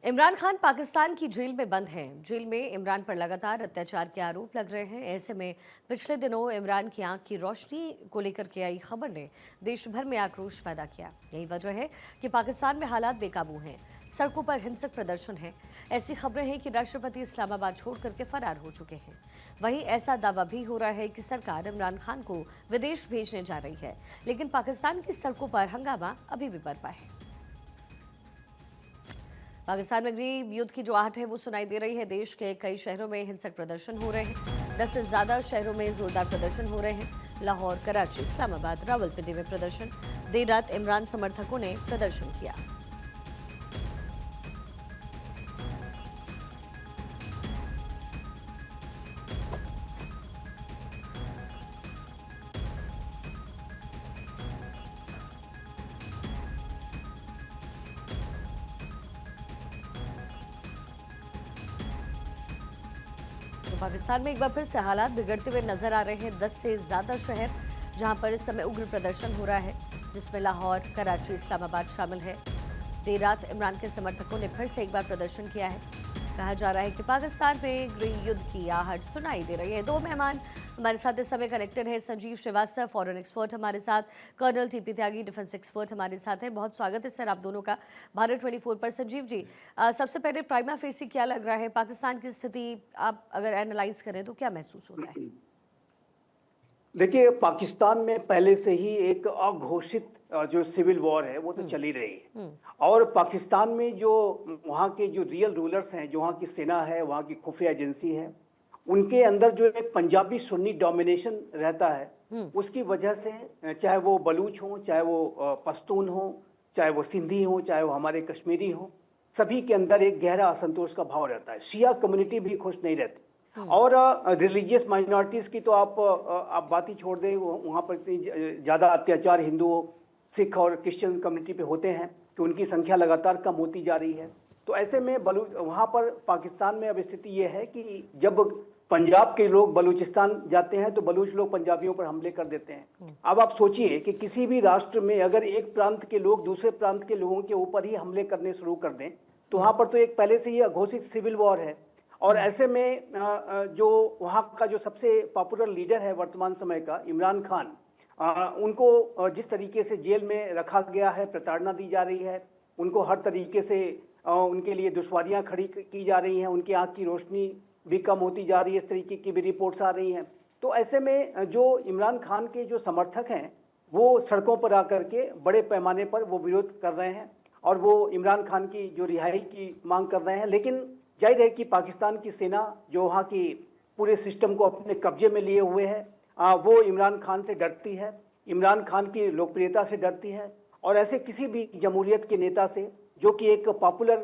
इमरान खान पाकिस्तान की जेल में बंद हैं। जेल में इमरान पर लगातार अत्याचार के आरोप लग रहे हैं। ऐसे में पिछले दिनों इमरान की आंख की रोशनी को लेकर के आई खबर ने देश भर में आक्रोश पैदा किया। यही वजह है कि पाकिस्तान में हालात बेकाबू हैं, सड़कों पर हिंसक प्रदर्शन है। ऐसी खबरें हैं कि राष्ट्रपति इस्लामाबाद छोड़ करके फरार हो चुके हैं। वहीं ऐसा दावा भी हो रहा है कि सरकार इमरान खान को विदेश भेजने जा रही है, लेकिन पाकिस्तान की सड़कों पर हंगामा अभी भी बरपा है। पाकिस्तान में गृह युद्ध की जो आहट है वो सुनाई दे रही है। देश के कई शहरों में हिंसक प्रदर्शन हो रहे हैं। 10 से ज्यादा शहरों में जोरदार प्रदर्शन हो रहे हैं। लाहौर, कराची, इस्लामाबाद, रावलपिंडी में प्रदर्शन। देर रात इमरान समर्थकों ने प्रदर्शन किया। तो पाकिस्तान में एक बार फिर से हालात बिगड़ते हुए नजर आ रहे हैं। 10 से ज्यादा शहर जहां पर इस समय उग्र प्रदर्शन हो रहा है, जिसमें लाहौर, कराची, इस्लामाबाद शामिल है। देर रात इमरान के समर्थकों ने फिर से एक बार प्रदर्शन किया है। कहा जा रहा है कि पाकिस्तान में गृह युद्ध की आहट सुनाई दे रही है। दो मेहमान हमारे साथ इस समय कनेक्टेड है। संजीव श्रीवास्तव, फॉरेन एक्सपर्ट हमारे साथ, कर्नल टीपी त्यागी, डिफेंस एक्सपर्ट हमारे साथ हैं। बहुत स्वागत है सर आप दोनों का भारत 24 पर। संजीव जी, सबसे पहले प्राइमा फेसी क्या लग रहा है, पाकिस्तान की स्थिति आप अगर एनालाइज करें तो क्या महसूस होता है? देखिए, पाकिस्तान में पहले से ही एक अघोषित जो सिविल वॉर है वो तो चल ही रही है। और पाकिस्तान में जो वहाँ के जो रियल रूलर्स हैं, जो वहाँ की सेना है, वहाँ की खुफिया एजेंसी है, उनके अंदर जो एक पंजाबी सुन्नी डोमिनेशन रहता है, उसकी वजह से चाहे वो बलूच हो, चाहे वो पश्तून हो, चाहे वो सिंधी हो, चाहे वो हमारे कश्मीरी हो, सभी के अंदर एक गहरा असंतोष का भाव रहता है। शिया कम्युनिटी भी खुश नहीं रहती। और रिलीजियस माइनॉरिटीज की तो आप बात ही छोड़ दें। वहाँ पर इतनी ज़्यादा अत्याचार हिंदुओं, सिख और क्रिश्चियन कम्युनिटी पे होते हैं कि उनकी संख्या लगातार कम होती जा रही है। तो ऐसे में वहाँ पर पाकिस्तान में अब स्थिति ये है कि जब पंजाब के लोग बलूचिस्तान जाते हैं तो बलूच लोग पंजाबियों पर हमले कर देते हैं। अब आप सोचिए कि किसी भी राष्ट्र में अगर एक प्रांत के लोग दूसरे प्रांत के लोगों के ऊपर ही हमले करने शुरू कर दें तो वहाँ पर तो एक पहले से ही अघोषित सिविल वॉर है। और ऐसे में जो वहाँ का जो सबसे पॉपुलर लीडर है वर्तमान समय का, इमरान खान, उनको जिस तरीके से जेल में रखा गया है, प्रताड़ना दी जा रही है, उनको हर तरीके से उनके लिए दुश्वारियां खड़ी की जा रही हैं, उनकी आंख की रोशनी भी कम होती जा रही है, इस तरीके की भी रिपोर्ट्स आ रही हैं। तो ऐसे में जो इमरान खान के जो समर्थक हैं वो सड़कों पर आकर के बड़े पैमाने पर वो विरोध कर रहे हैं और वो इमरान खान की जो रिहाई की मांग कर रहे हैं। लेकिन जाहिर है कि पाकिस्तान की सेना जो वहाँ की पूरे सिस्टम को अपने कब्जे में लिए हुए है, वो इमरान खान से डरती है, इमरान खान की लोकप्रियता से डरती है और ऐसे किसी भी जमहूरियत के नेता से जो कि एक पॉपुलर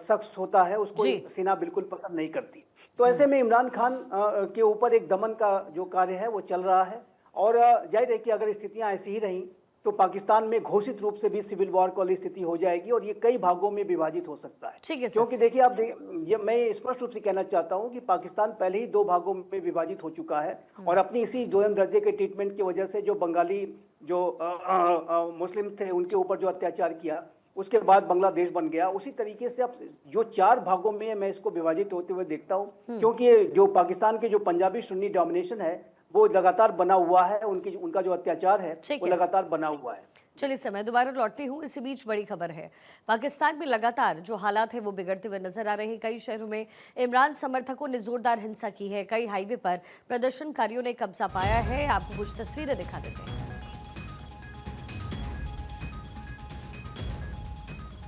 शख्स होता है उसको सेना बिल्कुल पसंद नहीं करती। तो ऐसे में इमरान खान के ऊपर एक दमन का जो कार्य है वो चल रहा है। और जाहिर है कि अगर स्थितियां ऐसी ही रहीं तो पाकिस्तान में घोषित रूप से भी सिविल वॉर वाली स्थिति हो जाएगी और ये कई भागों में विभाजित हो सकता है। ठीक है क्योंकि देखिए मैं स्पष्ट रूप से कहना चाहता हूं कि पाकिस्तान पहले ही दो भागों में विभाजित हो चुका है और अपनी इसी दोयम दर्जे के ट्रीटमेंट की वजह से जो बंगाली जो मुस्लिम थे उनके ऊपर जो अत्याचार किया, उसके बाद बांग्लादेश बन गया। उसी तरीके से अब जो चार भागों में मैं इसको विभाजित होते हुए देखता हूं, क्योंकि जो पाकिस्तान के जो पंजाबी सुन्नी डोमिनेशन है वो लगातार बना हुआ है, उनका जो अत्याचार है वो लगातार बना हुआ है। चलिए सर, मैं दोबारा लौटती हूँ। इसी बीच बड़ी खबर है, पाकिस्तान में लगातार जो हालात है वो बिगड़ते हुए नजर आ रहे हैं। कई शहरों में इमरान समर्थकों ने जोरदार हिंसा की है। कई हाईवे पर प्रदर्शनकारियों ने कब्जा पाया है। आपको कुछ तस्वीरें दिखा देते हैं।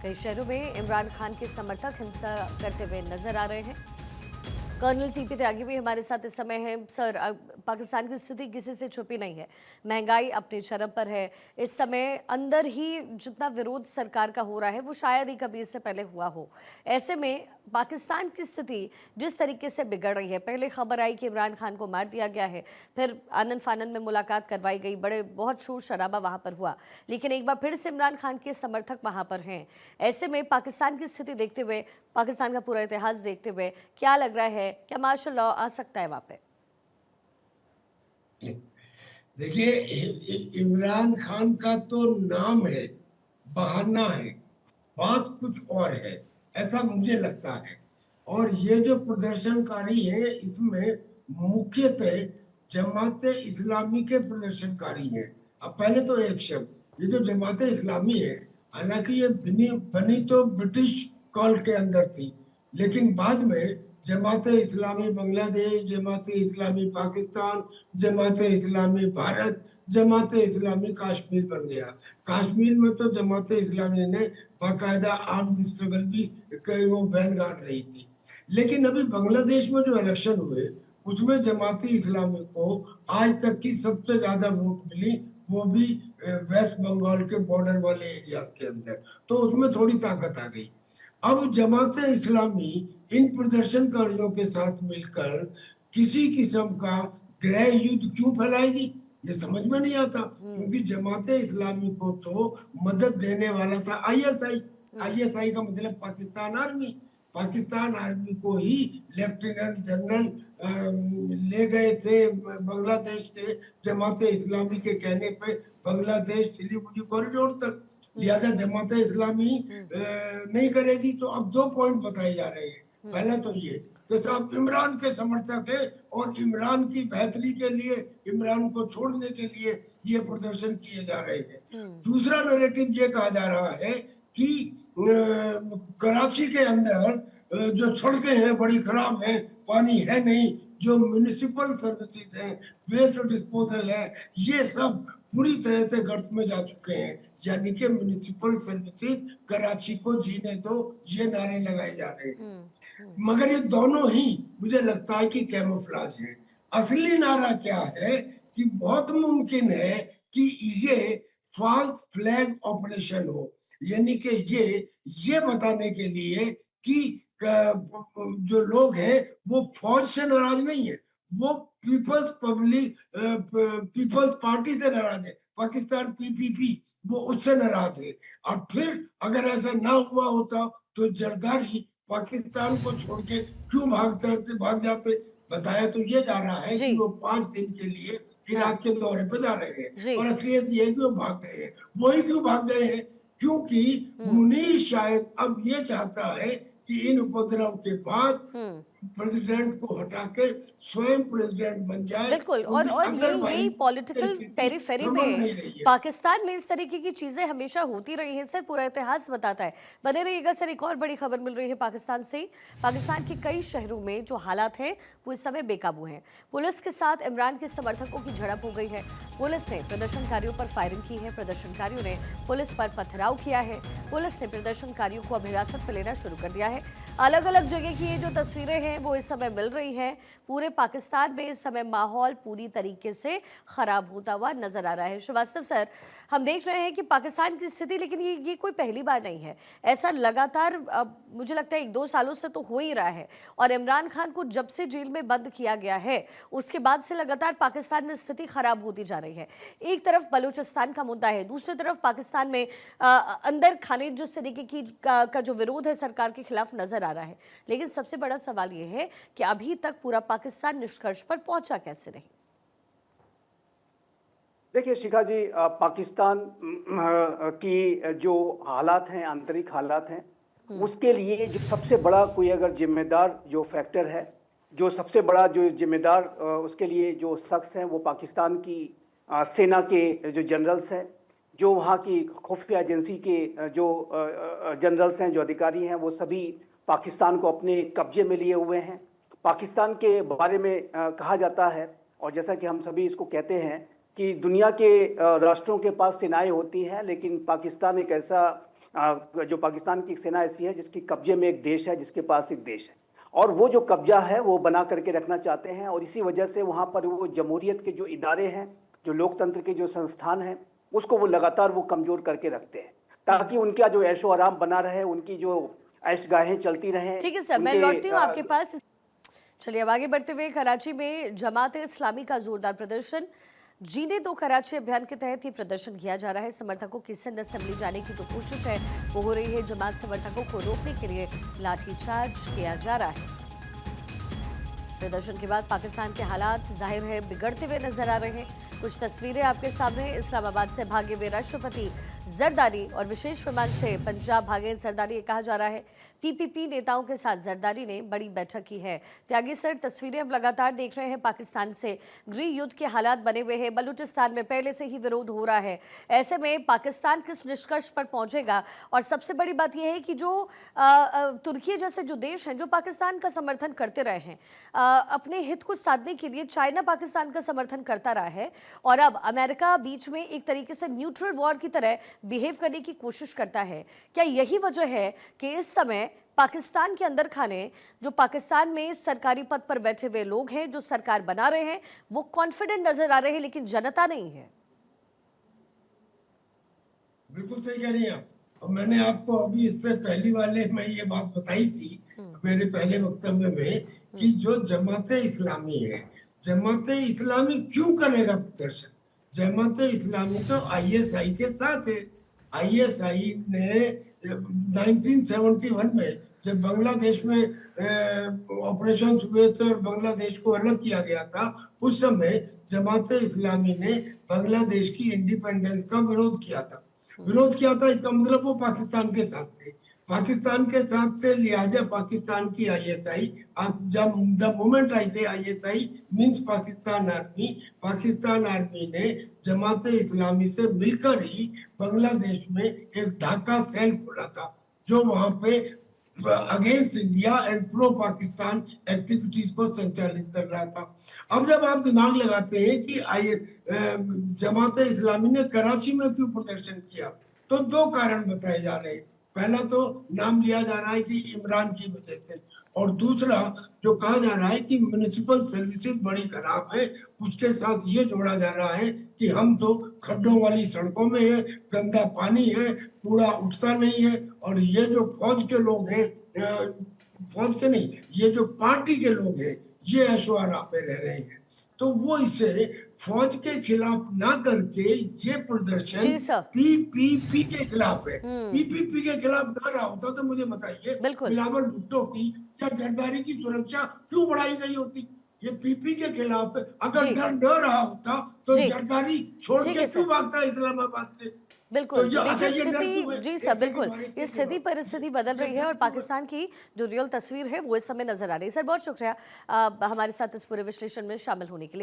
कई शहरों में इमरान खान के समर्थक हिंसा करते हुए नजर आ रहे हैं। कर्नल टीपी त्यागी भी हमारे साथ इस समय है। सर, पाकिस्तान की स्थिति किसी से छुपी नहीं है, महंगाई अपने चरम पर है। इस समय अंदर ही जितना विरोध सरकार का हो रहा है वो शायद ही कभी इससे पहले हुआ हो। ऐसे में पाकिस्तान की स्थिति जिस तरीके से बिगड़ रही है, पहले खबर आई कि इमरान खान को मार दिया गया है, फिर आनन फानन में मुलाकात करवाई गई, बहुत शोर शराबा वहाँ पर हुआ, लेकिन एक बार फिर से इमरान खान के समर्थक वहाँ पर हैं। ऐसे में पाकिस्तान की स्थिति देखते हुए, पाकिस्तान का पूरा इतिहास देखते हुए क्या लग रहा है, क्या मार्शल लॉ आ सकता है वहाँ पे? देखिए, इमरान खान का तो नाम है, बहाना है, बात कुछ और है। ऐसा मुझे लगता है। और ये जो प्रदर्शनकारी है इसमें मुख्यतः जमात इस्लामी के प्रदर्शनकारी हैं। अब पहले तो एक शब्द, ये जो जमात इस्लामी है, हालांकि ये बनी तो ब्रिटिश कॉल के अंदर थी, लेकिन बाद में जमात इस्लामी बांग्लादेश, जमात इस्लामी पाकिस्तान, जमात इस्लामी भारत, जमात इस्लामी कश्मीर बन गया। कश्मीर में तो जमात इस्लामी ने बाकायदा आर्म्ड स्ट्रगल भी वो वैन गाड़ रही थी। लेकिन अभी बांग्लादेश में जो इलेक्शन हुए उसमें जमाती इस्लामी को आज तक की सबसे ज्यादा वोट मिली, वो भी वेस्ट बंगाल के बॉर्डर वाले एरियाज के अंदर, तो उसमें थोड़ी ताकत आ गई। अब जमात इस्लामी इन प्रदर्शनकारियों के साथ मिलकर किसी किस्म का गृह युद्ध क्यों फैलाएगी, ये समझ में नहीं आता। क्योंकि जमात इस्लामी को तो मदद देने वाला था आईएसआई। आईएसआई का मतलब पाकिस्तान आर्मी को ही लेफ्टिनेंट जनरल ले गए थे बांग्लादेश के जमात इस्लामी के कहने पे बांग्लादेश सिलीगुड़ी कॉरिडोर तक। लिहाजा जमात इस्लामी नहीं करेगी। तो अब 2 पॉइंट बताए जा रहे हैं। पहला तो ये कि साहब इमरान के समर्थक है और इमरान की बेहतरी के लिए, इमरान को छोड़ने के लिए ये प्रदर्शन किए जा रहे हैं। दूसरा नैरेटिव ये कहा जा रहा है कि कराची के अंदर जो सड़कें हैं बड़ी खराब हैं, पानी है नहीं, जो म्यूनिसिपल सर्विसेज है, वेस्ट डिस्पोजल है, ये सब पूरी तरह से गर्त में जा चुके हैं। यानी कि म्यूनिसिपल सर्विसेज कराची को जीने दो, ये नारे लगाए जा रहे हैं। मगर ये दोनों ही मुझे लगता है कि कैमोफ्लाज है। असली नारा क्या है कि बहुत मुमकिन है कि ये फॉल्स फ्लैग ऑपरेशन हो, यानी कि ये बताने के लिए कि जो लोग हैं वो फौज से नाराज नहीं है, वो पीपल्स पार्टी से नाराज है, पाकिस्तान पीपीपी, वो उससे नाराज है। और फिर अगर ऐसा ना हुआ होता तो जरदारी पाकिस्तान को छोड़ के क्यों भाग जाते। बताया तो ये जा रहा है कि वो 5 दिन के लिए इराक के दौरे पे जा रहे हैं, और असलियत ये है कि वो भाग गए हैं। वही क्यों भाग गए हैं? क्योंकि मुनीर शायद अब ये चाहता है कि इन उपद्रव के बाद प्रेसिडेंट को हटा के स्वयं प्रेसिडेंट बन जाए। बिल्कुल। और यही पॉलिटिकल पेरिफेरी में पाकिस्तान में इस तरीके की चीजें हमेशा होती रही हैं सर, पूरा इतिहास बताता है। बने रहिएगा सर, एक और बड़ी खबर मिल रही है पाकिस्तान से। पाकिस्तान के कई शहरों में जो हालात हैं वो इस समय बेकाबू हैं। पुलिस के साथ इमरान के समर्थकों की झड़प हो गई है। पुलिस ने प्रदर्शनकारियों पर फायरिंग की है, प्रदर्शनकारियों ने पुलिस पर पथराव किया है। पुलिस ने प्रदर्शनकारियों को अब हिरासत में लेना शुरू कर दिया है। अलग अलग जगह की ये जो तस्वीरें हैं वो इस समय मिल रही है। पूरे पाकिस्तान में इस समय माहौल पूरी तरीके से खराब होता हुआ नजर आ रहा है। श्रीवास्तव सर, हम देख रहे हैं कि पाकिस्तान की स्थिति, लेकिन ये कोई पहली बार नहीं है, ऐसा लगातार मुझे लगता है 1-2 सालों से तो हो ही रहा है। और इमरान खान को जब से जेल में बंद किया गया है उसके बाद से लगातार पाकिस्तान में स्थिति खराब होती जा रही है। एक तरफ बलूचिस्तान का मुद्दा है, दूसरी तरफ पाकिस्तान में अंदर खाने जिस तरीके की का जो विरोध है सरकार के खिलाफ नजर आ रहा है। लेकिन सबसे बड़ा सवाल ये है कि अभी तक पूरा पाकिस्तान निष्कर्ष पर पहुंचा कैसे नहीं? देखिए शिखा जी, पाकिस्तान की जो हालात हैं, आंतरिक हालात हैं, उसके लिए जो सबसे बड़ा कोई अगर जिम्मेदार जो फैक्टर है, जो सबसे बड़ा जो जिम्मेदार उसके लिए जो शख्स हैं, वो पाकिस्तान की सेना के जो जनरल्स हैं, जो वहाँ की खुफिया एजेंसी के जो जनरल्स हैं, जो अधिकारी हैं, वो सभी पाकिस्तान को अपने कब्जे में लिए हुए हैं। पाकिस्तान के बारे में कहा जाता है, और जैसा कि हम सभी इसको कहते हैं कि दुनिया के राष्ट्रों के पास सेनाएं होती हैं, लेकिन पाकिस्तान एक ऐसा जो पाकिस्तान की सेना ऐसी है जिसके कब्जे में एक देश है, जिसके पास एक देश है, और वो जो कब्जा है वो बना करके रखना चाहते हैं। और इसी वजह से वहाँ पर वो जमहूरियत के जो इदारे हैं, जो लोकतंत्र के जो संस्थान हैं, उसको वो लगातार वो कमजोर करके रखते हैं, ताकि उनका जो ऐशो आराम बना रहे, उनकी जो ऐशगाहें चलती रहें। ठीक है सर, मैं लौटती हूँ आपके पास। चलिए अब आगे बढ़ते हुए, कराची में जमात इस्लामी का जोरदार प्रदर्शन। जीने दो कराची अभियान के तहत ही प्रदर्शन किया जा रहा है। समर्थकों की सिंध असेंबली जाने की जो कोशिश है वो हो रही है। जमात समर्थकों को रोकने के लिए लाठीचार्ज किया जा रहा है। प्रदर्शन के बाद पाकिस्तान के हालात जाहिर है बिगड़ते हुए नजर आ रहे हैं। कुछ तस्वीरें आपके सामने। इस्लामाबाद से भागे हुए राष्ट्रपति जरदारी और विशेष विमान से पंजाब भागे जरदारी। ये कहा जा रहा है पीपीपी नेताओं के साथ जरदारी ने बड़ी बैठक की है। त्यागी सर, तस्वीरें हम लगातार देख रहे हैं, पाकिस्तान से गृह युद्ध के हालात बने हुए हैं। बलूचिस्तान में पहले से ही विरोध हो रहा है। ऐसे में पाकिस्तान किस निष्कर्ष पर पहुंचेगा? और सबसे बड़ी बात यह है कि जो तुर्की जैसे जो देश हैं जो पाकिस्तान का समर्थन करते रहे हैं, अपने हित को साधने के लिए चाइना पाकिस्तान का समर्थन करता रहा है, और अब अमेरिका बीच में एक तरीके से न्यूट्रल वॉर की तरह बिहेव करने की कोशिश करता है। क्या यही वजह है कि इस समय पाकिस्तान के अंदर खाने, जो पाकिस्तान में सरकारी पद पर बैठे हुए लोग हैं, जो सरकार बना रहे हैं, वो कॉन्फिडेंट नजर आ रहे हैं, लेकिन जनता नहीं है? बिल्कुल सही कह रही हैं आप। और मैंने आपको अभी इससे पहली वाले में ये बात बताई थी मेरे पहले वक्तव्य में कि जो जमाते इस्लामी है, जमाते इस्लामी क्यों करेगा प्रदर्शन? जमाते इस्लामी तो आईएसआई के साथ है। आईएसआई ने 1971 में जब बांग्लादेश में ऑपरेशन हुए थे और बांग्लादेश को अलग किया गया था, उस समय जमाते इस्लामी ने बांग्लादेश की इंडिपेंडेंस का विरोध किया था। इसका मतलब वो पाकिस्तान के साथ थे। पाकिस्तान के साथ थे, लिहाजा पाकिस्तान की आईएसआई, जब द मोमेंट आई से आईएसआई मींस पाकिस्तान आर्मी ने जमाते इस्लामी से मिलकर ही बांग्लादेश में एक ढाका सेल खोला था, जो वहां पे against India and pro Pakistan activities को संचालित कर रहा था। अब जब आप दिमाग लगाते हैं कि जमाते इस्लामी ने कराची में क्यों प्रदर्शन किया, तो दो कारण बताए जा रहे हैं। पहला तो नाम लिया जा रहा है कि इमरान की वजह से, और दूसरा जो कहा जा रहा है कि म्युनिसिपल सर्विसेज बड़ी खराब है, उसके साथ ये जोड़ा जा रहा है कि हम तो खड्डों वाली सड़कों में है, गंदा पानी है, कूड़ा उठता नहीं है, और ये जो फौज के लोग हैं, फौज के नहीं, ये जो पार्टी के लोग हैं, ये ऐशो आराम में रह रहे हैं। तो वो इसे फौज के खिलाफ ना करके ये प्रदर्शन पीपीपी के खिलाफ है। पीपीपी के खिलाफ ना रहा होता तो मुझे बताइए बिलावल भुट्टो की या जरदारी की सुरक्षा क्यों बढ़ाई गई होती? ये पीपी के खिलाफ है। अगर डर न रहा होता तो जरदारी छोड़ के क्यों भागता इस्लामाबाद से? बिल्कुल, तो देखिए स्थिति, जी सर, बिल्कुल ये स्थिति परिस्थिति बदल रही है और पाकिस्तान की जो रियल तस्वीर है वो इस समय नजर आ रही है। सर बहुत शुक्रिया हमारे साथ इस पूरे विश्लेषण में शामिल होने के लिए।